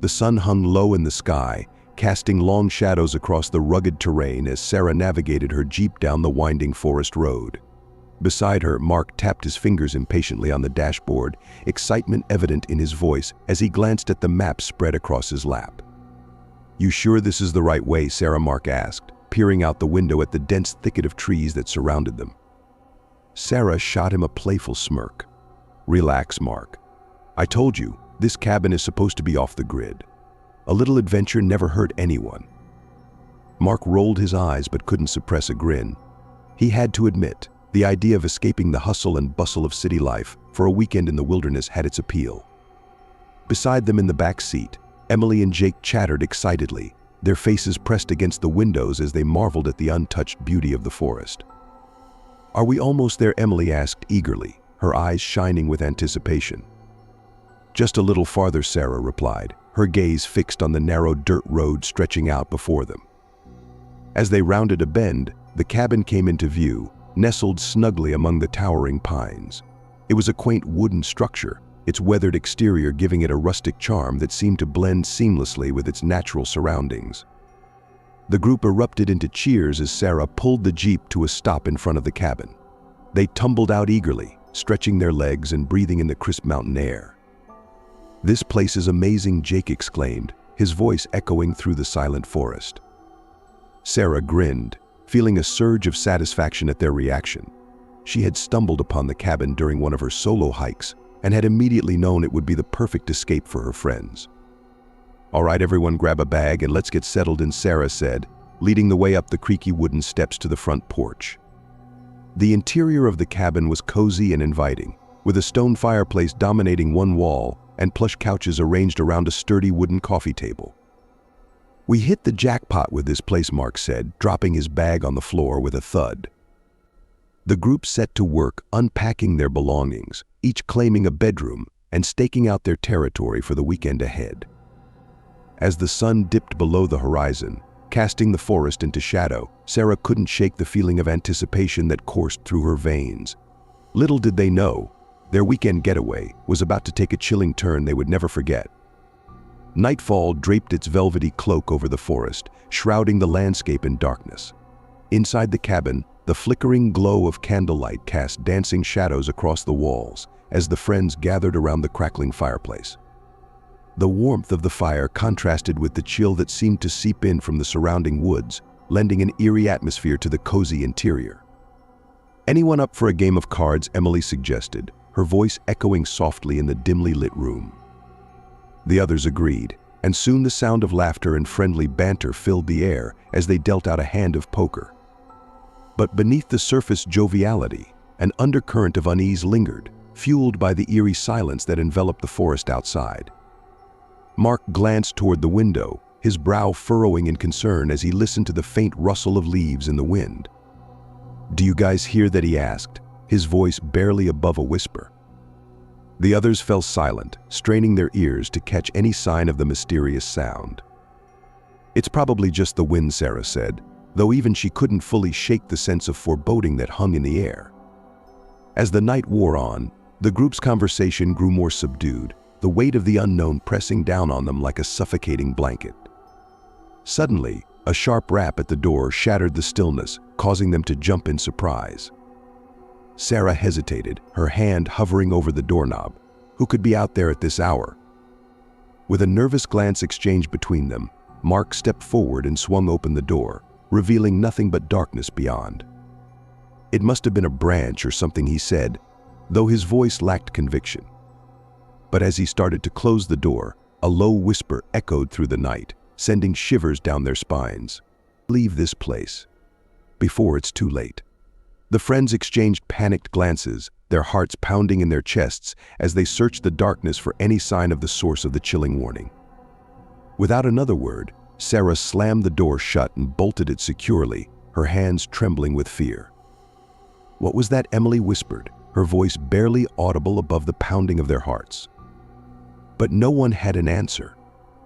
The sun hung low in the sky, casting long shadows across the rugged terrain as Sarah navigated her jeep down the winding forest road. Beside her, Mark tapped his fingers impatiently on the dashboard, excitement evident in his voice as he glanced at the map spread across his lap. "You sure this is the right way?" Sarah Mark asked, peering out the window at the dense thicket of trees that surrounded them. Sarah shot him a playful smirk. "Relax, Mark. I told you, this cabin is supposed to be off the grid. A little adventure never hurt anyone." Mark rolled his eyes but couldn't suppress a grin. He had to admit, the idea of escaping the hustle and bustle of city life for a weekend in the wilderness had its appeal. Beside them in the back seat, Emily and Jake chattered excitedly, their faces pressed against the windows as they marveled at the untouched beauty of the forest. "Are we almost there?" Emily asked eagerly, her eyes shining with anticipation. "Just a little farther," Sarah replied, her gaze fixed on the narrow dirt road stretching out before them. As they rounded a bend, the cabin came into view, nestled snugly among the towering pines. It was a quaint wooden structure, its weathered exterior giving it a rustic charm that seemed to blend seamlessly with its natural surroundings. The group erupted into cheers as Sarah pulled the jeep to a stop in front of the cabin. They tumbled out eagerly, stretching their legs and breathing in the crisp mountain air. "This place is amazing," Jake exclaimed, his voice echoing through the silent forest. Sarah grinned, feeling a surge of satisfaction at their reaction. She had stumbled upon the cabin during one of her solo hikes and had immediately known it would be the perfect escape for her friends. "All right, everyone, grab a bag and let's get settled in," Sarah said, leading the way up the creaky wooden steps to the front porch. The interior of the cabin was cozy and inviting, with a stone fireplace dominating one wall and plush couches arranged around a sturdy wooden coffee table. "We hit the jackpot with this place," Mark said, dropping his bag on the floor with a thud. The group set to work unpacking their belongings, each claiming a bedroom and staking out their territory for the weekend ahead. As the sun dipped below the horizon, casting the forest into shadow, Sarah couldn't shake the feeling of anticipation that coursed through her veins. Little did they know, their weekend getaway was about to take a chilling turn they would never forget. Nightfall draped its velvety cloak over the forest, shrouding the landscape in darkness. Inside the cabin, the flickering glow of candlelight cast dancing shadows across the walls as the friends gathered around the crackling fireplace. The warmth of the fire contrasted with the chill that seemed to seep in from the surrounding woods, lending an eerie atmosphere to the cozy interior. "Anyone up for a game of cards?" Emily suggested, her voice echoing softly in the dimly lit room. The others agreed, and soon the sound of laughter and friendly banter filled the air as they dealt out a hand of poker. But beneath the surface joviality, an undercurrent of unease lingered, fueled by the eerie silence that enveloped the forest outside. Mark glanced toward the window, his brow furrowing in concern as he listened to the faint rustle of leaves in the wind. "Do you guys hear that?" he asked, his voice barely above a whisper. The others fell silent, straining their ears to catch any sign of the mysterious sound. "It's probably just the wind," Sarah said, though even she couldn't fully shake the sense of foreboding that hung in the air. As the night wore on, the group's conversation grew more subdued, the weight of the unknown pressing down on them like a suffocating blanket. Suddenly, a sharp rap at the door shattered the stillness, causing them to jump in surprise. Sarah hesitated, her hand hovering over the doorknob. Who could be out there at this hour? With a nervous glance exchanged between them, Mark stepped forward and swung open the door, revealing nothing but darkness beyond. "It must have been a branch or something," he said, though his voice lacked conviction. But as he started to close the door, a low whisper echoed through the night, sending shivers down their spines. "Leave this place before it's too late." The friends exchanged panicked glances, their hearts pounding in their chests as they searched the darkness for any sign of the source of the chilling warning. Without another word, Sarah slammed the door shut and bolted it securely, her hands trembling with fear. "What was that?" Emily whispered, her voice barely audible above the pounding of their hearts. But no one had an answer,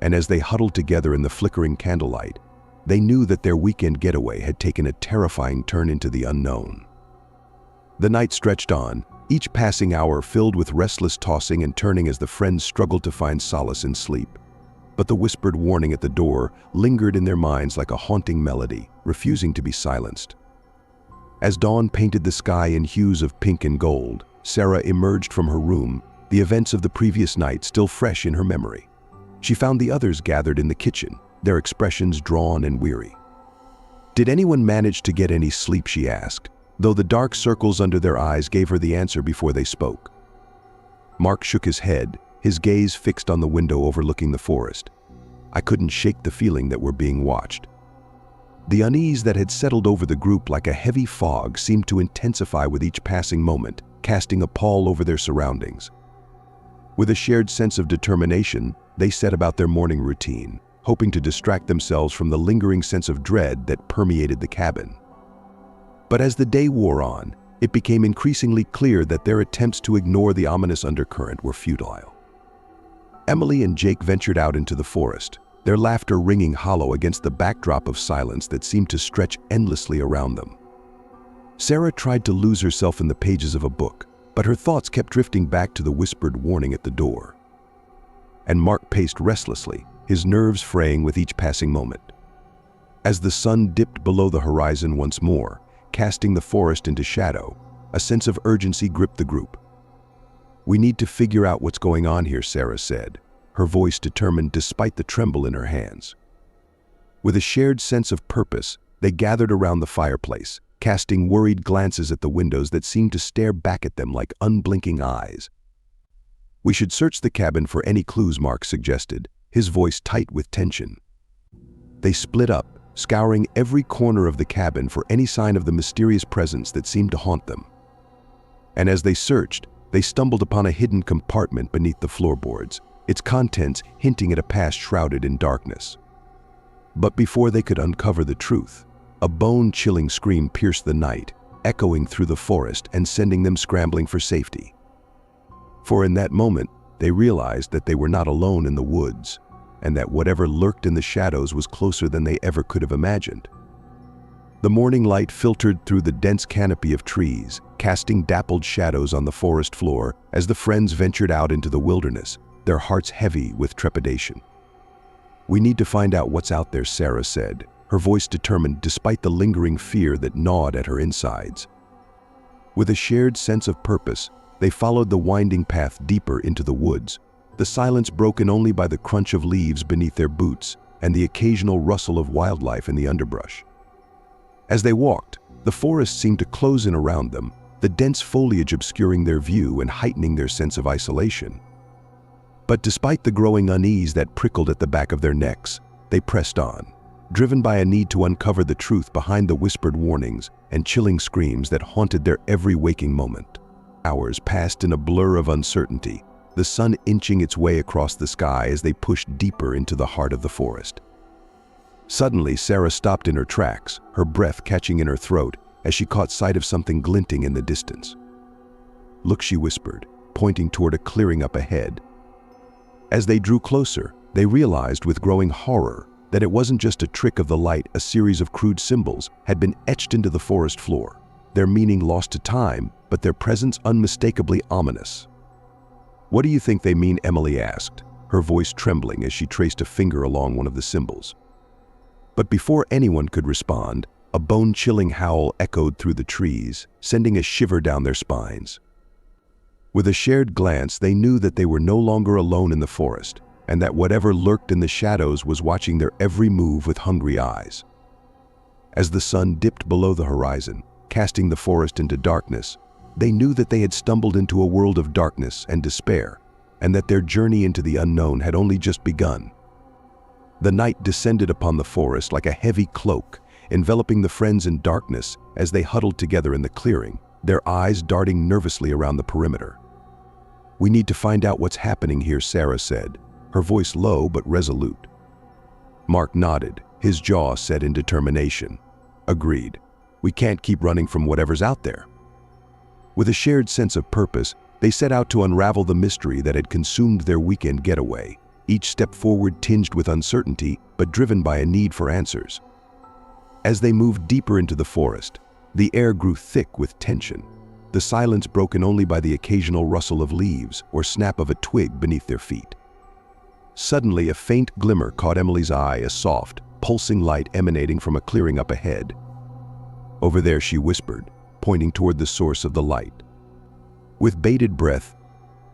and as they huddled together in the flickering candlelight, they knew that their weekend getaway had taken a terrifying turn into the unknown. The night stretched on, each passing hour filled with restless tossing and turning as the friends struggled to find solace in sleep. but the whispered warning at the door lingered in their minds like a haunting melody, refusing to be silenced. As dawn painted the sky in hues of pink and gold, Sarah emerged from her room, the events of the previous night still fresh in her memory. She found the others gathered in the kitchen, their expressions drawn and weary. "Did anyone manage to get any sleep?" she asked, though the dark circles under their eyes gave her the answer before they spoke. Mark shook his head, his gaze fixed on the window overlooking the forest. "I couldn't shake the feeling that we're being watched." The unease that had settled over the group like a heavy fog seemed to intensify with each passing moment, casting a pall over their surroundings. With a shared sense of determination, they set about their morning routine, hoping to distract themselves from the lingering sense of dread that permeated the cabin. But as the day wore on, it became increasingly clear that their attempts to ignore the ominous undercurrent were futile. Emily and Jake ventured out into the forest, their laughter ringing hollow against the backdrop of silence that seemed to stretch endlessly around them. Sarah tried to lose herself in the pages of a book, but her thoughts kept drifting back to the whispered warning at the door. And Mark paced restlessly, his nerves fraying with each passing moment. As the sun dipped below the horizon once more, casting the forest into shadow, a sense of urgency gripped the group. "We need to figure out what's going on here," Sarah said, her voice determined despite the tremble in her hands. With a shared sense of purpose, they gathered around the fireplace, casting worried glances at the windows that seemed to stare back at them like unblinking eyes. "We should search the cabin for any clues," Mark suggested, his voice tight with tension. They split up, scouring every corner of the cabin for any sign of the mysterious presence that seemed to haunt them. And as they searched, they stumbled upon a hidden compartment beneath the floorboards, its contents hinting at a past shrouded in darkness. But before they could uncover the truth, a bone-chilling scream pierced the night, echoing through the forest and sending them scrambling for safety. For in that moment, they realized that they were not alone in the woods, and that whatever lurked in the shadows was closer than they ever could have imagined. The morning light filtered through the dense canopy of trees, casting dappled shadows on the forest floor as the friends ventured out into the wilderness, their hearts heavy with trepidation. "We need to find out what's out there," Sarah said, her voice determined despite the lingering fear that gnawed at her insides. With a shared sense of purpose, they followed the winding path deeper into the woods, the silence broken only by the crunch of leaves beneath their boots and the occasional rustle of wildlife in the underbrush. As they walked, the forest seemed to close in around them, the dense foliage obscuring their view and heightening their sense of isolation. But despite the growing unease that prickled at the back of their necks, they pressed on, driven by a need to uncover the truth behind the whispered warnings and chilling screams that haunted their every waking moment. Hours passed in a blur of uncertainty, the sun inching its way across the sky as they pushed deeper into the heart of the forest. Suddenly, Sarah stopped in her tracks, her breath catching in her throat as she caught sight of something glinting in the distance. "Look," she whispered, pointing toward a clearing up ahead. As they drew closer, they realized with growing horror that it wasn't just a trick of the light. A series of crude symbols had been etched into the forest floor, their meaning lost to time, but their presence unmistakably ominous. "What do you think they mean?" Emily asked, her voice trembling as she traced a finger along one of the symbols. But before anyone could respond, a bone-chilling howl echoed through the trees, sending a shiver down their spines. With a shared glance, they knew that they were no longer alone in the forest, and that whatever lurked in the shadows was watching their every move with hungry eyes. As the sun dipped below the horizon, casting the forest into darkness, they knew that they had stumbled into a world of darkness and despair, and that their journey into the unknown had only just begun. The night descended upon the forest like a heavy cloak, enveloping the friends in darkness as they huddled together in the clearing, their eyes darting nervously around the perimeter. "We need to find out what's happening here," Sarah said, her voice low but resolute. Mark nodded, his jaw set in determination. "Agreed. We can't keep running from whatever's out there." With a shared sense of purpose, they set out to unravel the mystery that had consumed their weekend getaway, each step forward tinged with uncertainty but driven by a need for answers. As they moved deeper into the forest, the air grew thick with tension, the silence broken only by the occasional rustle of leaves or snap of a twig beneath their feet. Suddenly, a faint glimmer caught Emily's eye, a soft, pulsing light emanating from a clearing up ahead. "Over there," she whispered, pointing toward the source of the light. With bated breath,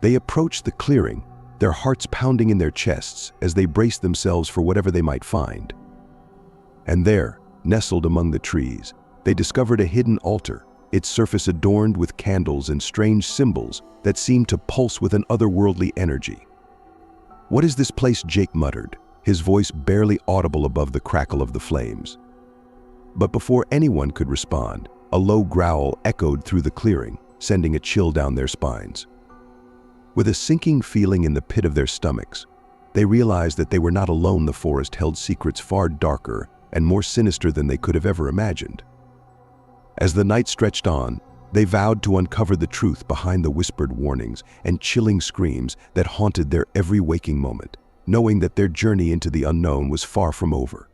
they approached the clearing, their hearts pounding in their chests as they braced themselves for whatever they might find. And there, nestled among the trees, they discovered a hidden altar, its surface adorned with candles and strange symbols that seemed to pulse with an otherworldly energy. "What is this place?" Jake muttered, his voice barely audible above the crackle of the flames. But before anyone could respond, a low growl echoed through the clearing, sending a chill down their spines. With a sinking feeling in the pit of their stomachs, they realized that they were not alone. The forest held secrets far darker and more sinister than they could have ever imagined. As the night stretched on, they vowed to uncover the truth behind the whispered warnings and chilling screams that haunted their every waking moment, knowing that their journey into the unknown was far from over.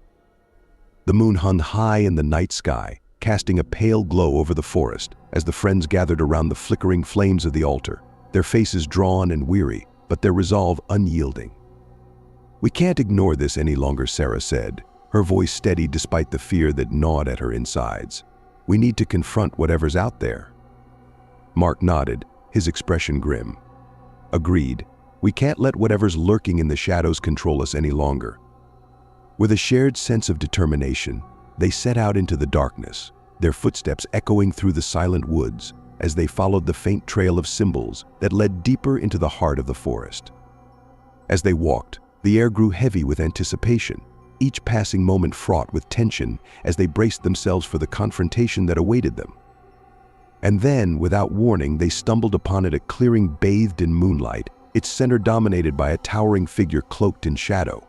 The moon hung high in the night sky, casting a pale glow over the forest as the friends gathered around the flickering flames of the altar, their faces drawn and weary, but their resolve unyielding. "We can't ignore this any longer," Sarah said, her voice steady despite the fear that gnawed at her insides. "We need to confront whatever's out there." Mark nodded, his expression grim. "Agreed. We can't let whatever's lurking in the shadows control us any longer." With a shared sense of determination, they set out into the darkness, their footsteps echoing through the silent woods as they followed the faint trail of symbols that led deeper into the heart of the forest. As they walked, the air grew heavy with anticipation, each passing moment fraught with tension as they braced themselves for the confrontation that awaited them. And then, without warning, they stumbled upon it, a clearing bathed in moonlight, its center dominated by a towering figure cloaked in shadow.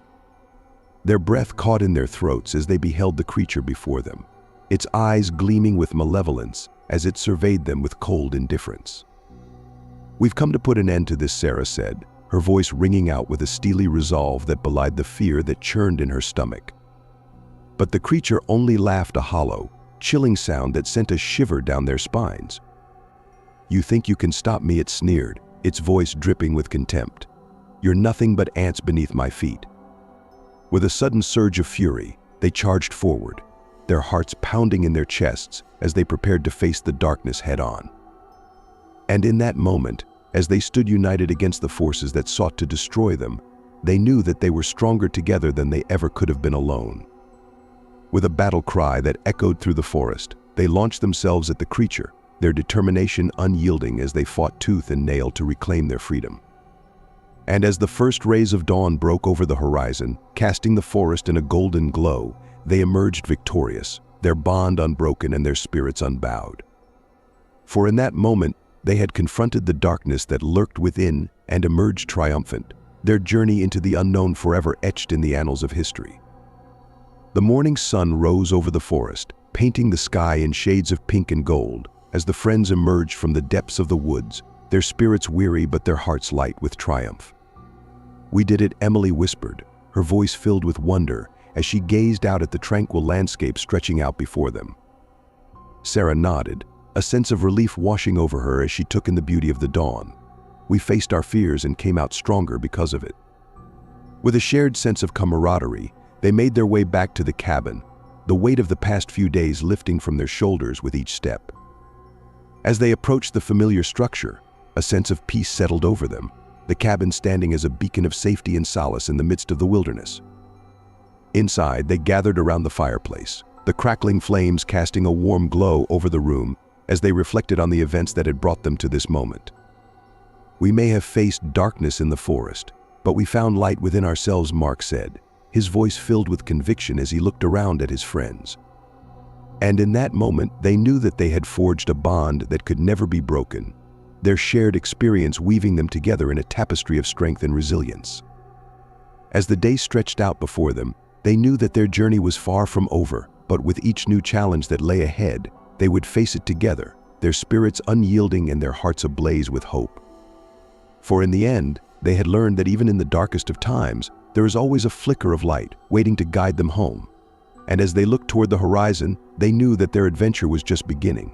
Their breath caught in their throats as they beheld the creature before them, its eyes gleaming with malevolence as it surveyed them with cold indifference. "We've come to put an end to this," Sarah said, her voice ringing out with a steely resolve that belied the fear that churned in her stomach. But the creature only laughed, a hollow, chilling sound that sent a shiver down their spines. "You think you can stop me?" it sneered, its voice dripping with contempt. "You're nothing but ants beneath my feet." With a sudden surge of fury, they charged forward, their hearts pounding in their chests as they prepared to face the darkness head-on. And in that moment, as they stood united against the forces that sought to destroy them, they knew that they were stronger together than they ever could have been alone. With a battle cry that echoed through the forest, they launched themselves at the creature, their determination unyielding as they fought tooth and nail to reclaim their freedom. And as the first rays of dawn broke over the horizon, casting the forest in a golden glow, they emerged victorious, their bond unbroken and their spirits unbowed. For in that moment, they had confronted the darkness that lurked within and emerged triumphant, their journey into the unknown forever etched in the annals of history. The morning sun rose over the forest, painting the sky in shades of pink and gold, as the friends emerged from the depths of the woods, their spirits weary but their hearts light with triumph. "We did it," Emily whispered, her voice filled with wonder as she gazed out at the tranquil landscape stretching out before them. Sarah nodded, a sense of relief washing over her as she took in the beauty of the dawn. "We faced our fears and came out stronger because of it." With a shared sense of camaraderie, they made their way back to the cabin, the weight of the past few days lifting from their shoulders with each step. As they approached the familiar structure, a sense of peace settled over them, the cabin standing as a beacon of safety and solace in the midst of the wilderness. Inside, they gathered around the fireplace, the crackling flames casting a warm glow over the room as they reflected on the events that had brought them to this moment. "We may have faced darkness in the forest, but we found light within ourselves," Mark said, his voice filled with conviction as he looked around at his friends. And in that moment, they knew that they had forged a bond that could never be broken, their shared experience weaving them together in a tapestry of strength and resilience. As the day stretched out before them, they knew that their journey was far from over, but with each new challenge that lay ahead, they would face it together, their spirits unyielding and their hearts ablaze with hope. For in the end, they had learned that even in the darkest of times, there is always a flicker of light waiting to guide them home. And as they looked toward the horizon, they knew that their adventure was just beginning.